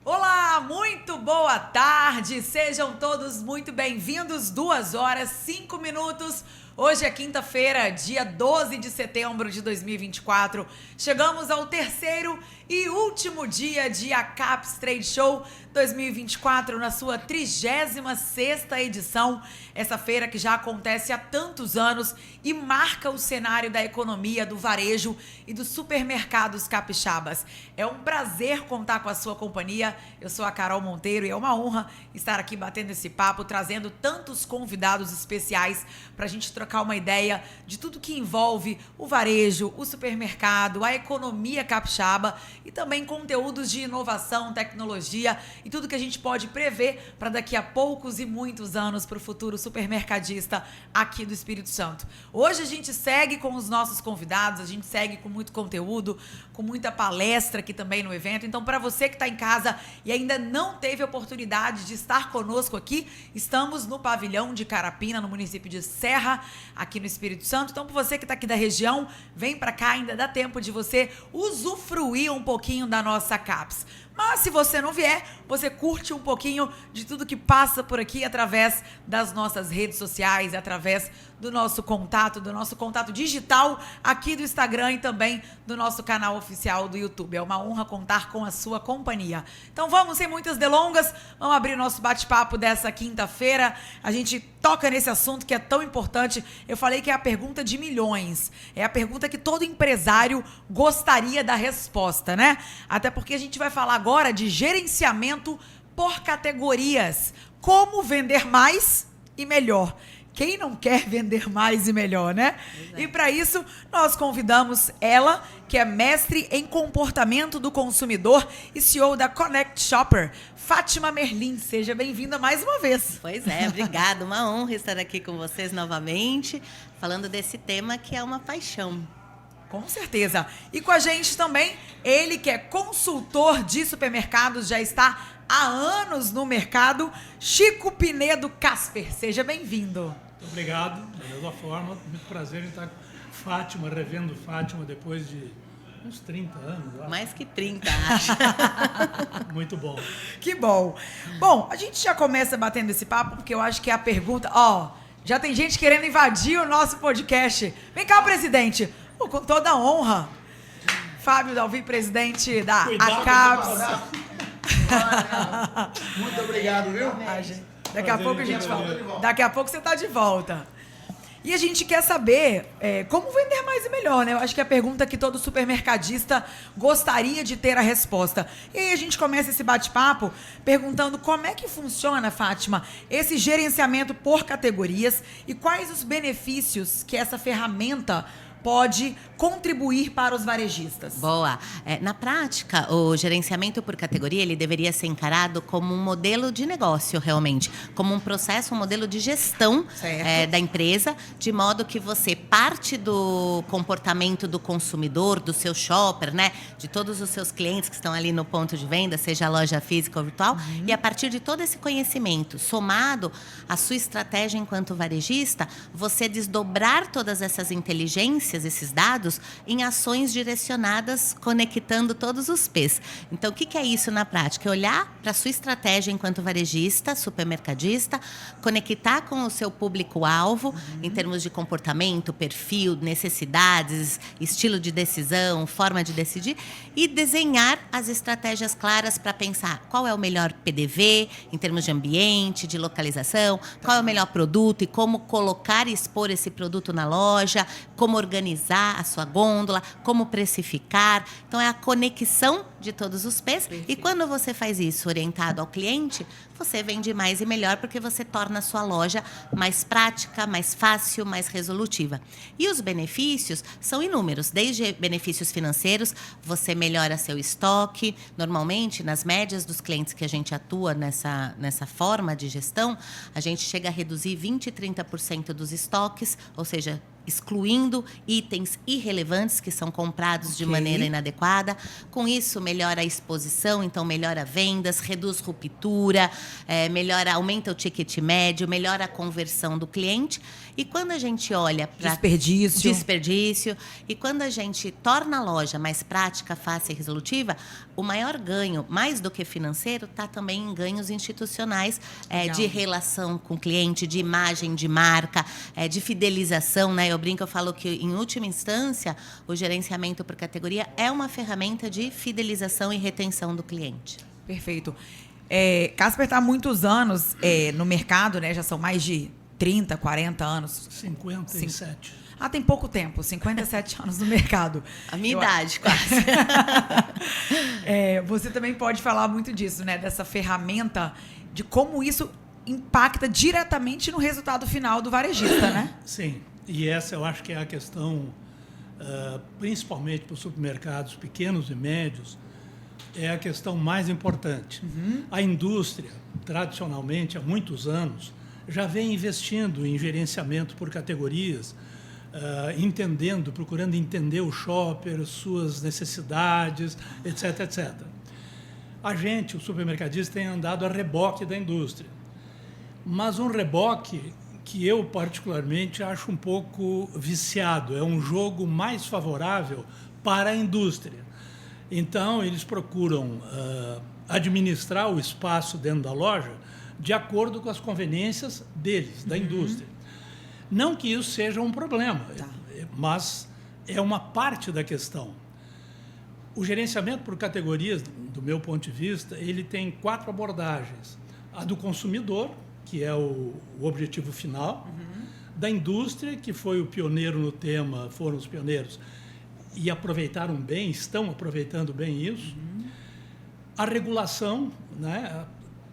Olá, muito boa tarde, sejam todos muito bem-vindos, 2 horas, 5 minutos. Hoje é quinta-feira, dia 12 de setembro de 2024. Chegamos ao terceiro e último dia de ACAPS Trade Show 2024, na sua 36ª edição. Essa feira que já acontece há tantos anos e marca o cenário da economia, do varejo e dos supermercados capixabas. É um prazer contar com a sua companhia. Eu sou a Carol Monteiro e é uma honra estar aqui batendo esse papo, trazendo tantos convidados especiais para a gente trocar uma ideia de tudo que envolve o varejo, o supermercado, a economia capixaba e também conteúdos de inovação, tecnologia e tudo que a gente pode prever para daqui a poucos e muitos anos para o futuro supermercadista aqui do Espírito Santo. Hoje a gente segue com os nossos convidados, a gente segue com muito conteúdo, com muita palestra aqui também no evento. Então, para você que está em casa e ainda não teve oportunidade de estar conosco aqui, estamos no pavilhão de Carapina, no município de Serra, aqui no Espírito Santo. Então, para você que está aqui da região, vem para cá, ainda dá tempo de você usufruir um pouquinho da nossa CAPS. Mas se você não vier, você curte um pouquinho de tudo que passa por aqui através das nossas redes sociais, através do nosso contato digital aqui do Instagram e também do nosso canal oficial do YouTube. É uma honra contar com a sua companhia. Então vamos, sem muitas delongas, vamos abrir nosso bate-papo dessa quinta-feira. A gente toca nesse assunto que é tão importante. Eu falei que é a pergunta de milhões. É a pergunta que todo empresário gostaria da resposta, né? Até porque a gente vai falar agora de gerenciamento por categorias. Como vender mais e melhor. Quem não quer vender mais e melhor, né? Exato. E para isso, nós convidamos ela, que é mestre em comportamento do consumidor e CEO da Connect Shopper, Fátima Merlin. Seja bem-vinda mais uma vez. Pois é, obrigada. Uma honra estar aqui com vocês novamente, falando desse tema que é uma paixão. Com certeza. E com a gente também, ele que é consultor de supermercados, já está há anos no mercado, Chico Pinedo Casper. Seja bem-vindo. Muito obrigado, da mesma forma. Muito prazer em estar com Fátima, revendo Fátima depois de uns 30 anos. Lá. Mais que 30, acho. Muito bom. Que bom. Bom, a gente já começa batendo esse papo, porque eu acho que é a pergunta... já tem gente querendo invadir o nosso podcast. Vem cá, presidente. Com toda a honra. Fábio Dalvi, presidente da ACAPS. Muito obrigado, viu? Daqui a pouco você está de volta. E a gente quer saber como vender mais e melhor, né? Eu acho que é a pergunta que todo supermercadista gostaria de ter a resposta. E aí a gente começa esse bate-papo perguntando como é que funciona, Fátima, esse gerenciamento por categorias e quais os benefícios que essa ferramenta pode contribuir para os varejistas. Boa. Na prática, o gerenciamento por categoria, ele deveria ser encarado como um modelo de negócio, realmente. Como um processo, um modelo de gestão da empresa, de modo que você parte do comportamento do consumidor, do seu shopper, né? De todos os seus clientes que estão ali no ponto de venda, seja a loja física ou virtual, e a partir de todo esse conhecimento, somado à sua estratégia enquanto varejista, você desdobrar todas essas inteligências, esses dados, em ações direcionadas, conectando todos os P's. Então, o que é isso na prática? É olhar para a sua estratégia enquanto varejista, supermercadista, conectar com o seu público-alvo, em termos de comportamento, perfil, necessidades, estilo de decisão, forma de decidir, e desenhar as estratégias claras para pensar qual é o melhor PDV, em termos de ambiente, de localização, qual é o melhor produto e como colocar e expor esse produto na loja, como organizar a sua gôndola, como precificar. Então, é a conexão de todos os P's. Perfeito. E quando você faz isso orientado ao cliente, você vende mais e melhor porque você torna a sua loja mais prática, mais fácil, mais resolutiva. E os benefícios são inúmeros, desde benefícios financeiros, você melhora seu estoque. Normalmente, nas médias dos clientes que a gente atua nessa forma de gestão, a gente chega a reduzir 20% e 30% dos estoques, ou seja, excluindo itens irrelevantes que são comprados de maneira inadequada. Com isso, melhora a exposição, então melhora vendas, reduz ruptura, aumenta o ticket médio, melhora a conversão do cliente. E quando a gente olha para desperdício, e quando a gente torna a loja mais prática, fácil e resolutiva, o maior ganho, mais do que financeiro, está também em ganhos institucionais, de relação com o cliente, de imagem de marca, de fidelização, né? Eu falo que, em última instância, o gerenciamento por categoria é uma ferramenta de fidelização e retenção do cliente. Perfeito. Casper está há muitos anos no mercado, né? Já são mais de 30, 40 anos. 57. Tem pouco tempo, 57 anos no mercado. A minha idade, quase. Você também pode falar muito disso, né? Dessa ferramenta, de como isso impacta diretamente no resultado final do varejista, né? Sim. E essa eu acho que é a questão, principalmente para os supermercados pequenos e médios, é a questão mais importante. A indústria, tradicionalmente, há muitos anos, já vem investindo em gerenciamento por categorias, procurando entender o shopper, suas necessidades, etc, etc. A gente, o supermercadista, tem andado a reboque da indústria. Mas um reboque que eu, particularmente, acho um pouco viciado. É um jogo mais favorável para a indústria. Então, eles procuram administrar o espaço dentro da loja de acordo com as conveniências deles, da indústria. Não que isso seja um problema, mas é uma parte da questão. O gerenciamento por categorias, do meu ponto de vista, ele tem 4 abordagens. A do consumidor, que é o objetivo final, da indústria, que foi o pioneiro no tema, foram os pioneiros, e aproveitaram bem, estão aproveitando bem isso. A regulação, né?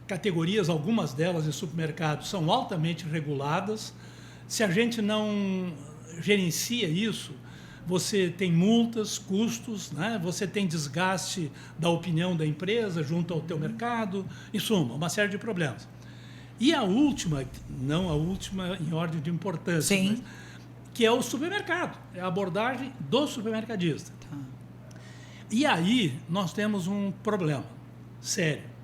Categorias, algumas delas em supermercados, são altamente reguladas. Se a gente não gerencia isso, você tem multas, custos, né? Você tem desgaste da opinião da empresa junto ao teu mercado, em suma, uma série de problemas. E a última, não a última em ordem de importância, mas, que é o supermercado, é a abordagem do supermercadista. E aí nós temos um problema sério.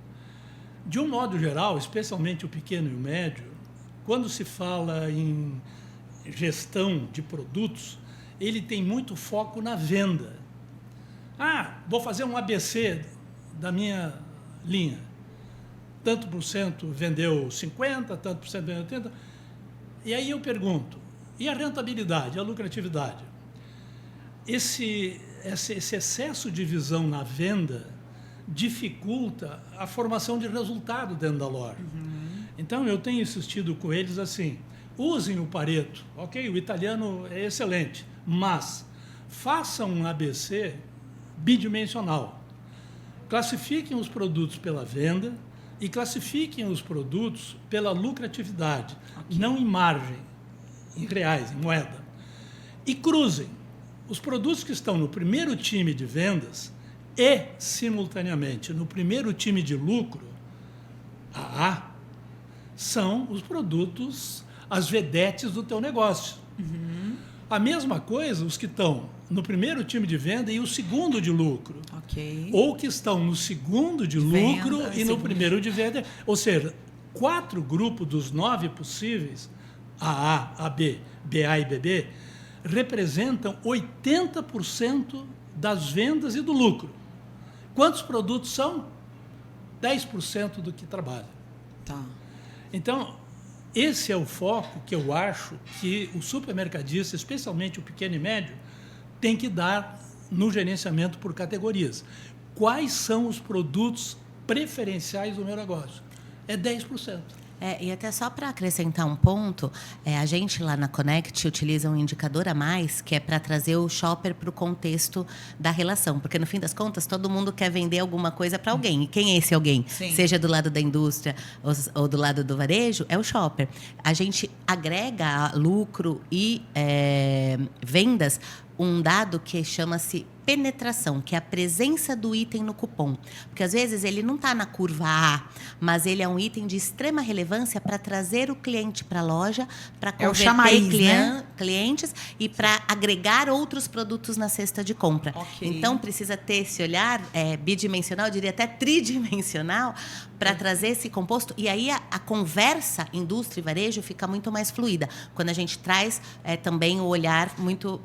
De um modo geral, especialmente o pequeno e o médio, quando se fala em gestão de produtos, ele tem muito foco na venda. Vou fazer um ABC da minha linha. Tanto por cento vendeu 50%, tanto por cento vendeu 80%. E aí eu pergunto, e a rentabilidade, a lucratividade? Esse excesso de visão na venda dificulta a formação de resultado dentro da loja. Então, eu tenho insistido com eles assim, usem o Pareto, ok? O italiano é excelente, mas façam um ABC bidimensional. Classifiquem os produtos pela venda e classifiquem os produtos pela lucratividade, não em margem, em reais, em moeda. E cruzem os produtos que estão no primeiro time de vendas e, simultaneamente, no primeiro time de lucro, são os produtos, as vedetes do teu negócio. A mesma coisa, os que estão no primeiro time de venda e o segundo de lucro. Ou que estão no segundo de lucro e no primeiro de venda. Ou seja, 4 grupos dos 9 possíveis, AA, AB, BA e BB, representam 80% das vendas e do lucro. Quantos produtos são? 10% do que trabalha. Então, esse é o foco que eu acho que o supermercadista, especialmente o pequeno e médio, tem que dar no gerenciamento por categorias. Quais são os produtos preferenciais do meu negócio? É 10%. E até só para acrescentar um ponto, a gente lá na Connect utiliza um indicador a mais, que é para trazer o shopper para o contexto da relação. Porque, no fim das contas, todo mundo quer vender alguma coisa para alguém. E quem é esse alguém? Seja do lado da indústria ou do lado do varejo, é o shopper. A gente agrega lucro e vendas um dado que chama-se penetração, que é a presença do item no cupom. Porque, às vezes, ele não está na curva A, mas ele é um item de extrema relevância para trazer o cliente para a loja, para converter clientes e para agregar outros produtos na cesta de compra. Okay. Então, precisa ter esse olhar bidimensional, eu diria até tridimensional, para trazer esse composto. E aí, a conversa indústria e varejo fica muito mais fluida, quando a gente traz também o olhar muito...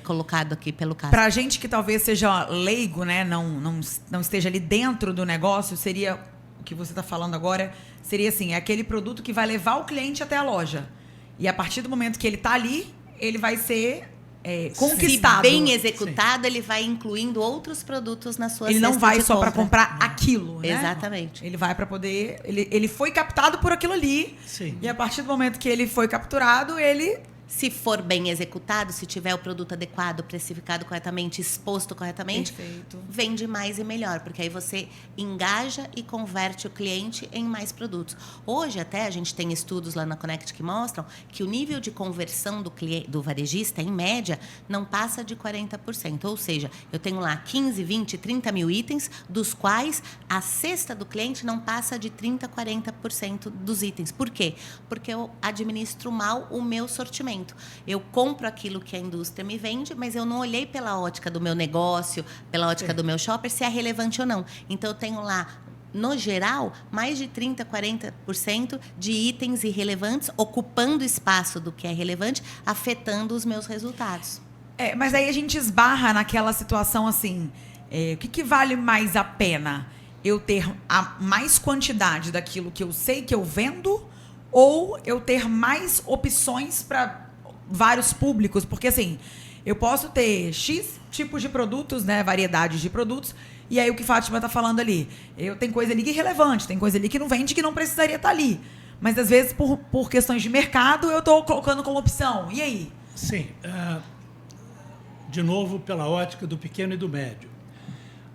colocado aqui pelo caso. Para a gente que talvez seja leigo, né, não esteja ali dentro do negócio, seria o que você está falando agora, seria assim, é aquele produto que vai levar o cliente até a loja. E a partir do momento que ele está ali, ele vai ser conquistado. Se bem executado, ele vai incluindo outros produtos na sua cesta de compra. Ele não vai só para comprar aquilo, né? Exatamente. Ele vai para poder... Ele foi captado por aquilo ali. Sim. E a partir do momento que ele foi capturado, ele... Se for bem executado, se tiver o produto adequado, precificado corretamente, exposto corretamente, perfeito, vende mais e melhor, porque aí você engaja e converte o cliente em mais produtos. Hoje, até, a gente tem estudos lá na Connect que mostram que o nível de conversão do varejista, em média, não passa de 40%. Ou seja, eu tenho lá 15, 20, 30 mil itens, dos quais a cesta do cliente não passa de 30%, 40% dos itens. Por quê? Porque eu administro mal o meu sortimento. Eu compro aquilo que a indústria me vende, mas eu não olhei pela ótica do meu negócio, pela ótica do meu shopper, se é relevante ou não. Então, eu tenho lá, no geral, mais de 30%, 40% de itens irrelevantes ocupando espaço do que é relevante, afetando os meus resultados. Mas aí a gente esbarra naquela situação assim, o que vale mais a pena? Eu ter a mais quantidade daquilo que eu sei que eu vendo ou eu ter mais opções para vários públicos? Porque, assim, eu posso ter X tipos de produtos, né, variedades de produtos, e aí o que Fátima está falando ali, tem coisa ali que é irrelevante, tem coisa ali que não vende, que não precisaria estar ali. Mas, às vezes, por questões de mercado, eu estou colocando como opção. E aí? Sim. De novo, pela ótica do pequeno e do médio.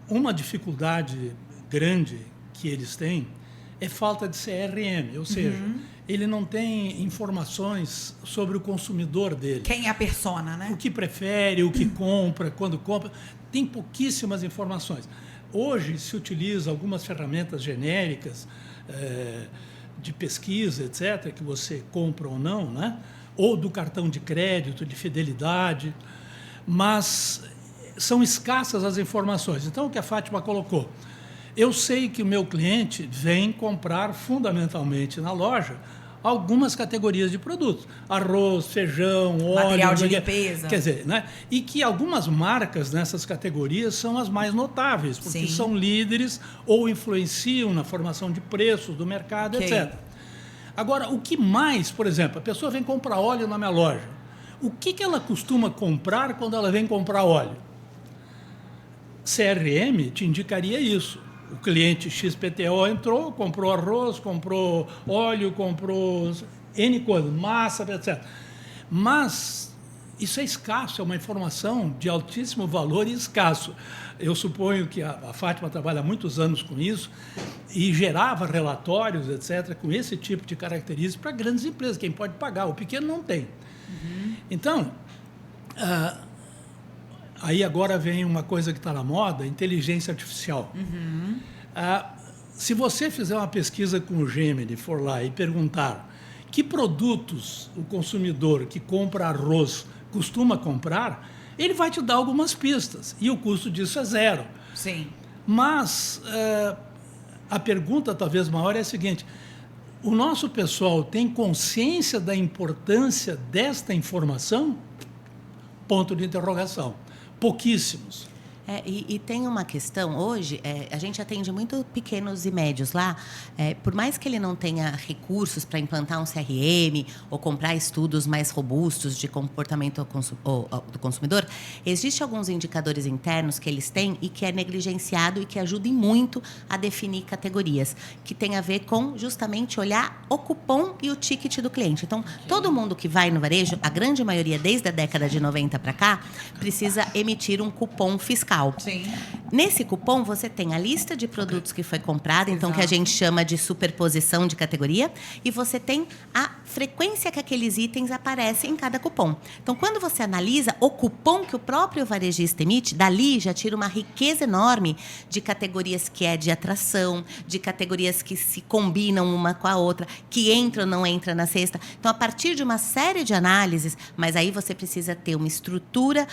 Uma dificuldade grande que eles têm é falta de CRM, ou seja, ele não tem informações sobre o consumidor dele. Quem é a persona, né? O que prefere, o que compra, quando compra. Tem pouquíssimas informações. Hoje se utiliza algumas ferramentas genéricas de pesquisa, etc., que você compra ou não, né? Ou do cartão de crédito, de fidelidade, mas são escassas as informações. Então, o que a Fátima colocou, eu sei que o meu cliente vem comprar fundamentalmente na loja algumas categorias de produtos. Arroz, feijão, óleo... Material de limpeza. Quer dizer, né? E que algumas marcas nessas categorias são as mais notáveis, porque são líderes ou influenciam na formação de preços do mercado, etc. Agora, o que mais, por exemplo, a pessoa vem comprar óleo na minha loja. O que ela costuma comprar quando ela vem comprar óleo? CRM te indicaria isso. O cliente XPTO entrou, comprou arroz, comprou óleo, comprou N coisas, massa, etc. Mas isso é escasso, é uma informação de altíssimo valor e escasso. Eu suponho que a Fátima trabalha há muitos anos com isso e gerava relatórios, etc., com esse tipo de características para grandes empresas. Quem pode pagar, o pequeno não tem. Então, aí agora vem uma coisa que está na moda, inteligência artificial. Se você fizer uma pesquisa com o Gemini, for lá e perguntar que produtos o consumidor que compra arroz costuma comprar, ele vai te dar algumas pistas. E o custo disso é zero. Sim. Mas a pergunta talvez maior é a seguinte: o nosso pessoal tem consciência da importância desta informação? Ponto de interrogação. Pouquíssimos. E tem uma questão, hoje, a gente atende muito pequenos e médios lá, por mais que ele não tenha recursos para implantar um CRM ou comprar estudos mais robustos de comportamento do consumidor, existem alguns indicadores internos que eles têm e que é negligenciado e que ajudem muito a definir categorias, que tem a ver com justamente olhar o cupom e o ticket do cliente. Então, todo mundo que vai no varejo, a grande maioria desde a década de 90 para cá, precisa emitir um cupom fiscal. Sim. Nesse cupom, você tem a lista de produtos que foi comprada, então Exato. que a gente chama de superposição de categoria, e você tem a frequência que aqueles itens aparecem em cada cupom. Então, quando você analisa o cupom que o próprio varejista emite, dali já tira uma riqueza enorme de categorias que é de atração, de categorias que se combinam uma com a outra, que entra ou não entra na cesta. Então, a partir de uma série de análises, mas aí você precisa ter uma estrutura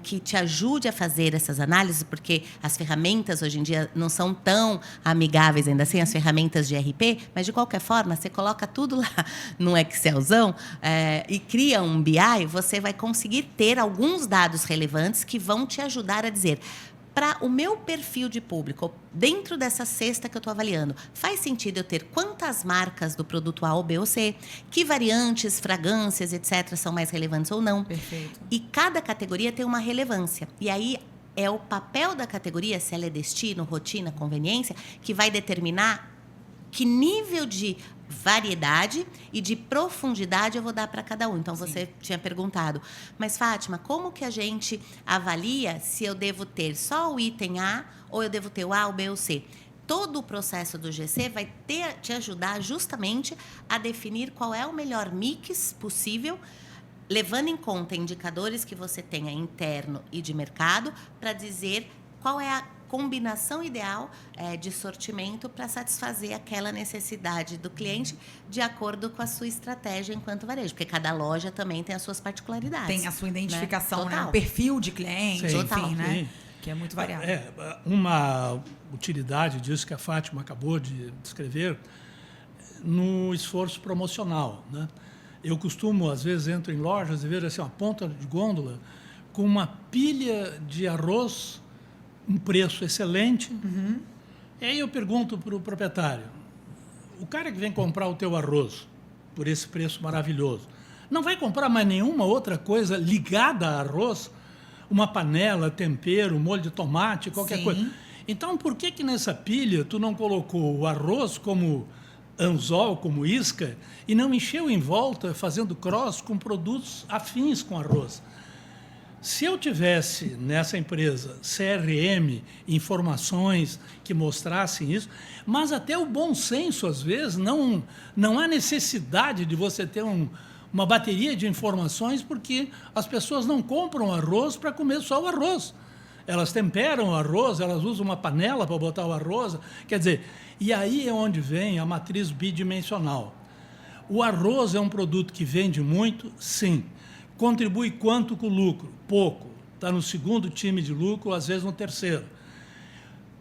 que te ajude a fazer essas análises, porque as ferramentas hoje em dia não são tão amigáveis ainda assim, as ferramentas de RP, mas de qualquer forma, você coloca tudo lá num Excelzão e cria um BI, você vai conseguir ter alguns dados relevantes que vão te ajudar a dizer: para o meu perfil de público, dentro dessa cesta que eu estou avaliando, faz sentido eu ter quantas marcas do produto A ou B ou C, que variantes, fragrâncias, etc., são mais relevantes ou não. Perfeito. E cada categoria tem uma relevância. E aí é o papel da categoria, se ela é destino, rotina, conveniência, que vai determinar que nível de variedade e de profundidade eu vou dar para cada um. Então, você tinha perguntado, mas Fátima, como que a gente avalia se eu devo ter só o item A ou eu devo ter o A, o B ou o C? Todo o processo do GC vai te ajudar justamente a definir qual é o melhor mix possível, levando em conta indicadores que você tenha interno e de mercado, para dizer qual é a combinação ideal de sortimento para satisfazer aquela necessidade do cliente de acordo com a sua estratégia enquanto varejo, porque cada loja também tem as suas particularidades. Tem a sua identificação, né? Total. O perfil de cliente, Sim, enfim, total. né? Sim. Que é muito variado. Uma utilidade disso que a Fátima acabou de descrever no esforço promocional, né? Eu costumo, às vezes, entro em lojas e vejo assim, uma ponta de gôndola com uma pilha de arroz, um preço excelente. Uhum. E aí eu pergunto para o proprietário, o cara que vem comprar o teu arroz por esse preço maravilhoso, não vai comprar mais nenhuma outra coisa ligada a arroz? Uma panela, tempero, molho de tomate, qualquer Sim. coisa. Então, por que nessa pilha tu não colocou o arroz como anzol, como isca, e não encheu em volta fazendo cross com produtos afins com arroz? Se eu tivesse nessa empresa CRM, informações que mostrassem isso, mas até o bom senso, às vezes, não há necessidade de você ter uma bateria de informações, porque as pessoas não compram arroz para comer só o arroz. Elas temperam o arroz, elas usam uma panela para botar o arroz. Quer dizer, e aí é onde vem a matriz bidimensional. O arroz é um produto que vende muito? Sim. Contribui quanto com o lucro? Pouco. Está no segundo time de lucro, às vezes no terceiro.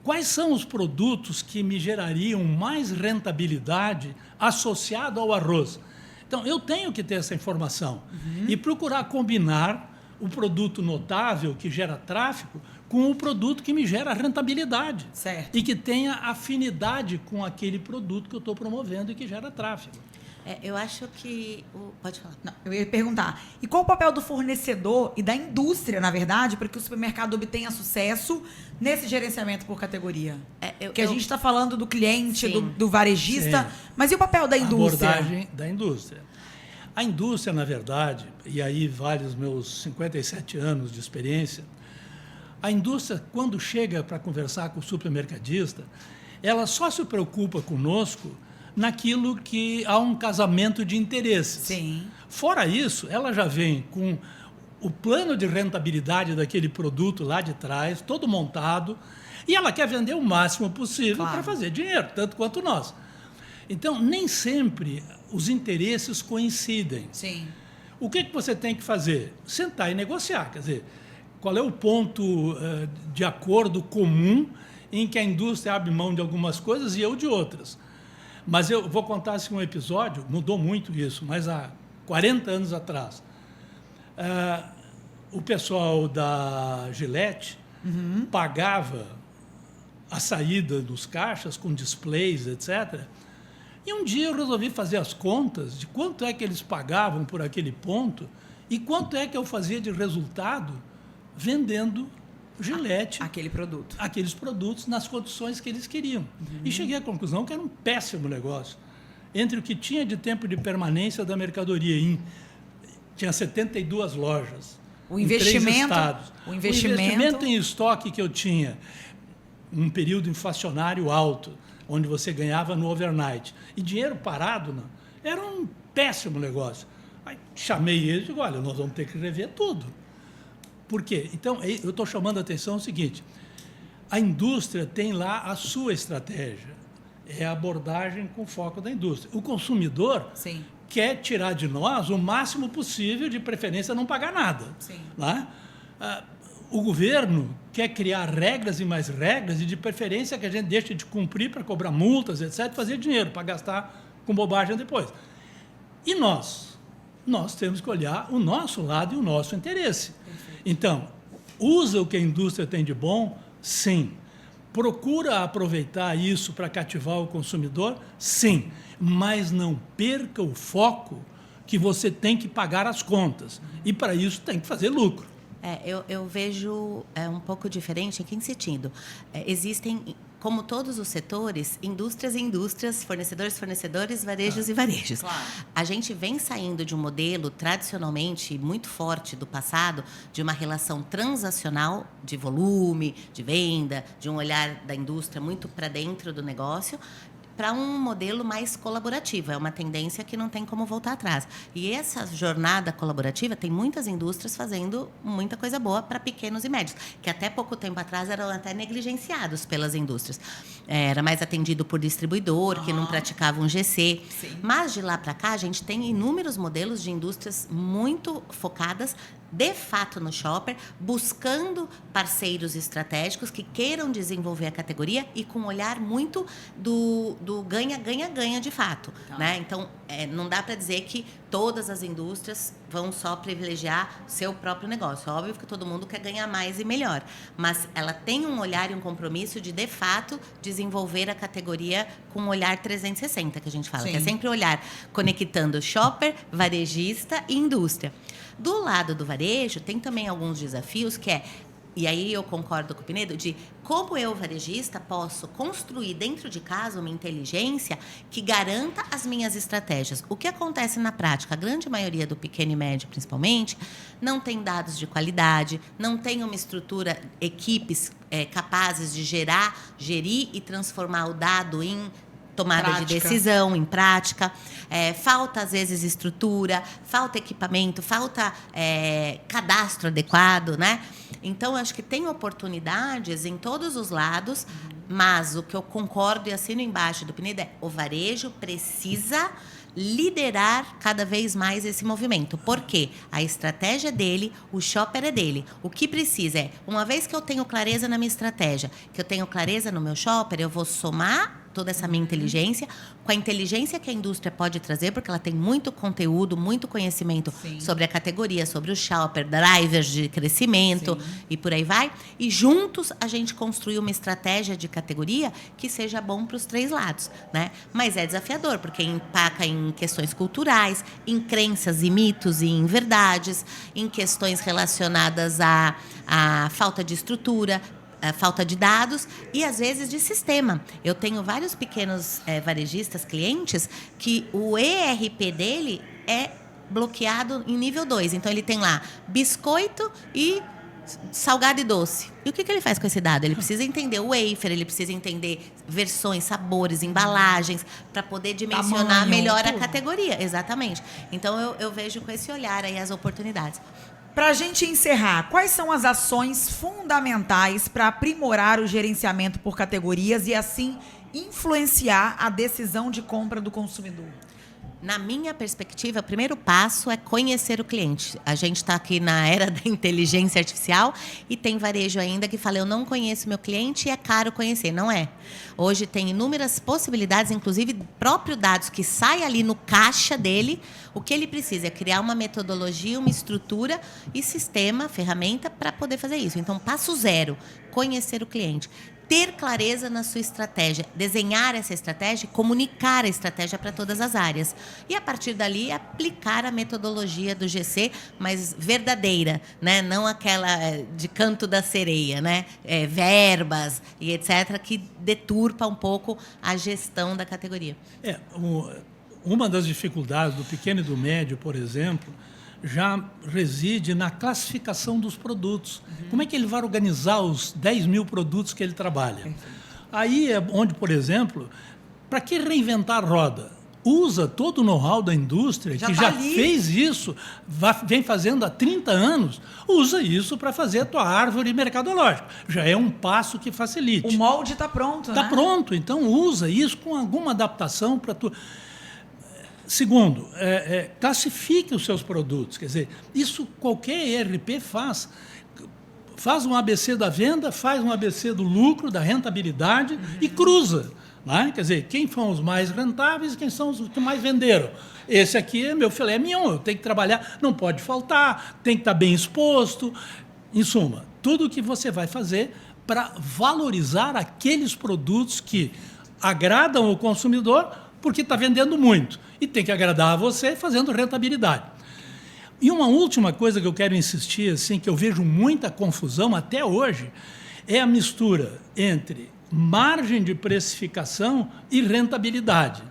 Quais são os produtos que me gerariam mais rentabilidade associado ao arroz? Então, eu tenho que ter essa informação e procurar combinar o produto notável que gera tráfego com o produto que me gera rentabilidade. Certo. E que tenha afinidade com aquele produto que eu estou promovendo e que gera tráfego. Eu acho que... Pode falar. Não, eu ia perguntar. E qual o papel do fornecedor e da indústria, na verdade, para que o supermercado obtenha sucesso nesse gerenciamento por categoria? Porque a gente está falando do cliente, do varejista, Sim. Mas e o papel da indústria? A abordagem da indústria. A indústria, na verdade, e aí vale os meus 57 anos de experiência, a indústria, quando chega para conversar com o supermercadista, ela só se preocupa conosco naquilo que há um casamento de interesses. Sim. Fora isso, ela já vem com o plano de rentabilidade daquele produto lá de trás, todo montado, e ela quer vender o máximo possível para fazer dinheiro, tanto quanto nós. Então, nem sempre os interesses coincidem. Sim. O que você tem que fazer? Sentar e negociar. Quer dizer, qual é o ponto de acordo comum em que a indústria abre mão de algumas coisas e eu de outras? Mas eu vou contar assim, um episódio, mudou muito isso, mas há 40 anos atrás, o pessoal da Gillette pagava a saída dos caixas com displays, etc. E um dia eu resolvi fazer as contas de quanto é que eles pagavam por aquele ponto e quanto é que eu fazia de resultado vendendo Gillette, aqueles produtos nas condições que eles queriam. E cheguei à conclusão que era um péssimo negócio. Entre o que tinha de tempo de permanência da mercadoria, tinha 72 lojas, o em 3 investimento, estados. O investimento em estoque que eu tinha um período inflacionário alto, onde você ganhava no overnight. E dinheiro parado, não, era um péssimo negócio. Aí chamei eles e digo, olha, nós vamos ter que rever tudo. Por quê? Então, eu estou chamando a atenção o seguinte, a indústria tem lá a sua estratégia, é a abordagem com foco da indústria. O consumidor Sim. quer tirar de nós o máximo possível, de preferência não pagar nada. Sim. Né? O governo quer criar regras e mais regras, e de preferência que a gente deixe de cumprir para cobrar multas, etc., fazer dinheiro para gastar com bobagem depois. E nós? Nós temos que olhar o nosso lado e o nosso interesse. Perfeito. Então, usa o que a indústria tem de bom? Sim. Procura aproveitar isso para cativar o consumidor? Sim. Mas não perca o foco que você tem que pagar as contas. E, para isso, tem que fazer lucro. Eu vejo um pouco diferente. Em que sentido? Existem, como todos os setores, indústrias e indústrias, fornecedores, varejos e varejos. Claro. A gente vem saindo de um modelo tradicionalmente muito forte do passado, de uma relação transacional de volume, de venda, de um olhar da indústria muito para dentro do negócio, para um modelo mais colaborativo. É uma tendência que não tem como voltar atrás. E essa jornada colaborativa tem muitas indústrias fazendo muita coisa boa para pequenos e médios, que até pouco tempo atrás eram até negligenciados pelas indústrias. Era mais atendido por distribuidor, que não praticava um GC. Sim. Mas, de lá para cá, a gente tem inúmeros modelos de indústrias muito focadas de fato no shopper, buscando parceiros estratégicos que queiram desenvolver a categoria e com um olhar muito do ganha-ganha-ganha de fato. Tá. Né? Então, não dá para dizer que todas as indústrias vão só privilegiar seu próprio negócio. Óbvio que todo mundo quer ganhar mais e melhor, mas ela tem um olhar e um compromisso de fato, desenvolver a categoria com um olhar 360, que a gente fala, Sim. que é sempre olhar conectando shopper, varejista e indústria. Do lado do varejo, tem também alguns desafios e aí eu concordo com o Pinedo, de como eu, varejista, posso construir dentro de casa uma inteligência que garanta as minhas estratégias. O que acontece na prática? A grande maioria do pequeno e médio, principalmente, não tem dados de qualidade, não tem uma estrutura, equipes capazes de gerir e transformar o dado em tomada de decisão, em prática. Falta, às vezes, estrutura, falta equipamento, falta cadastro adequado, né? Então, acho que tem oportunidades em todos os lados, mas o que eu concordo e assino embaixo do Pinedo o varejo precisa liderar cada vez mais esse movimento. Por quê? A estratégia dele, o shopper é dele. O que precisa uma vez que eu tenho clareza na minha estratégia, que eu tenho clareza no meu shopper, eu vou somar toda essa minha inteligência, com a inteligência que a indústria pode trazer, porque ela tem muito conteúdo, muito conhecimento Sim. sobre a categoria, sobre o shopper, drivers de crescimento. Sim. E por aí vai. E juntos a gente construir uma estratégia de categoria que seja bom para os três lados, né? Mas é desafiador, porque empaca em questões culturais, em crenças e mitos e em verdades, em questões relacionadas à falta de estrutura, falta de dados e, às vezes, de sistema. Eu tenho vários pequenos varejistas, clientes, que o ERP dele é bloqueado em nível 2. Então, ele tem lá biscoito e salgado e doce. E o que ele faz com esse dado? Ele precisa entender o wafer, ele precisa entender versões, sabores, embalagens, para poder dimensionar melhor a categoria. Exatamente. Então, eu vejo com esse olhar aí as oportunidades. Para a gente encerrar, quais são as ações fundamentais para aprimorar o gerenciamento por categorias e, assim, influenciar a decisão de compra do consumidor? Na minha perspectiva, o primeiro passo é conhecer o cliente. A gente está aqui na era da inteligência artificial e tem varejo ainda que fala, eu não conheço meu cliente e é caro conhecer. Não é. Hoje tem inúmeras possibilidades, inclusive próprios dados que saem ali no caixa dele. O que ele precisa é criar uma metodologia, uma estrutura e sistema, ferramenta para poder fazer isso. Então, passo zero, conhecer o cliente. Ter clareza na sua estratégia, desenhar essa estratégia, comunicar a estratégia para todas as áreas. E, a partir dali, aplicar a metodologia do GC, mas verdadeira, né? Não aquela de canto da sereia, né? Verbas e etc., que deturpa um pouco a gestão da categoria. Uma das dificuldades do pequeno e do médio, por exemplo, já reside na classificação dos produtos. Como é que ele vai organizar os 10 mil produtos que ele trabalha? Aí é onde, por exemplo, para que reinventar a roda? Usa todo o know-how da indústria, que já fez isso, vem fazendo há 30 anos, usa isso para fazer a tua árvore mercadológica. Já é um passo que facilite. O molde está pronto, né? Está pronto, então usa isso com alguma adaptação para tu. Segundo, classifique os seus produtos. Quer dizer, isso qualquer ERP faz. Faz um ABC da venda, faz um ABC do lucro, da rentabilidade e cruza. Né? Quer dizer, quem são os mais rentáveis e quem são os que mais venderam. Esse aqui é meu filé mignon, eu tenho que trabalhar, não pode faltar, tem que estar bem exposto. Em suma, tudo o que você vai fazer para valorizar aqueles produtos que agradam o consumidor porque está vendendo muito. E tem que agradar a você fazendo rentabilidade. E uma última coisa que eu quero insistir, assim, que eu vejo muita confusão até hoje, é a mistura entre margem de precificação e rentabilidade.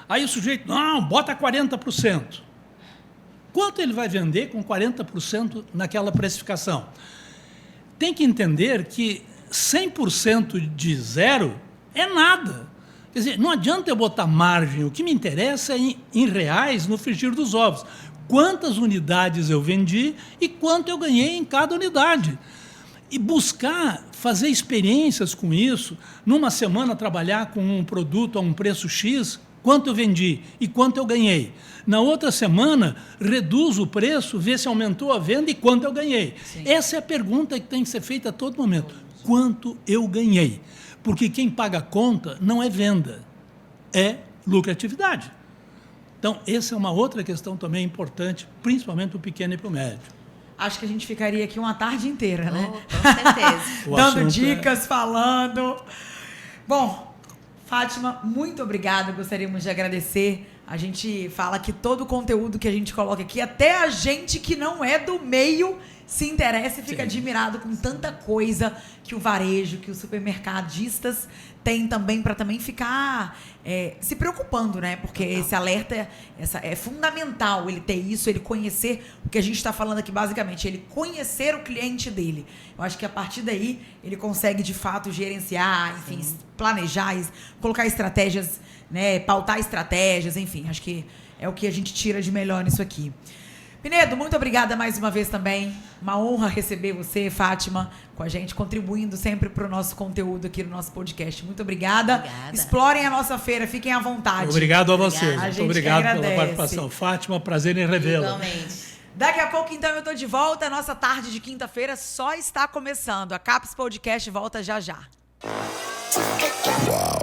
Aí o sujeito, não, bota 40%. Quanto ele vai vender com 40% naquela precificação? Tem que entender que 100% de zero é nada. Quer dizer, não adianta eu botar margem, o que me interessa é em reais no frigir dos ovos. Quantas unidades eu vendi e quanto eu ganhei em cada unidade. E buscar fazer experiências com isso, numa semana trabalhar com um produto a um preço X, quanto eu vendi e quanto eu ganhei. Na outra semana, reduz o preço, vê se aumentou a venda e quanto eu ganhei. Sim. Essa é a pergunta que tem que ser feita a todo momento. Quanto eu ganhei? Porque quem paga a conta não é venda, é lucratividade. Então, essa é uma outra questão também importante, principalmente para o pequeno e para o médio. Acho que a gente ficaria aqui uma tarde inteira, né? Com certeza. Dando dicas, falando. Bom, Fátima, muito obrigada. Gostaríamos de agradecer. A gente fala que todo o conteúdo que a gente coloca aqui, até a gente que não é do meio se interessa e fica admirado com tanta coisa que o varejo, que os supermercadistas têm também para também ficar se preocupando, né? Porque esse alerta é fundamental, ele ter isso, ele conhecer o que a gente está falando aqui basicamente, ele conhecer o cliente dele. Eu acho que a partir daí ele consegue de fato gerenciar, enfim, planejar, colocar estratégias, né? Pautar estratégias, enfim, acho que é o que a gente tira de melhor nisso aqui. Pinedo, muito obrigada mais uma vez também. Uma honra receber você, Fátima, com a gente, contribuindo sempre para o nosso conteúdo aqui no nosso podcast. Muito obrigada. Explorem a nossa feira, fiquem à vontade. Obrigado a vocês. Muito obrigado pela participação. Fátima, prazer em revê-la. Igualmente. Daqui a pouco, então, eu tô de volta. A nossa tarde de quinta-feira só está começando. A CAPES Podcast volta já já. Uau.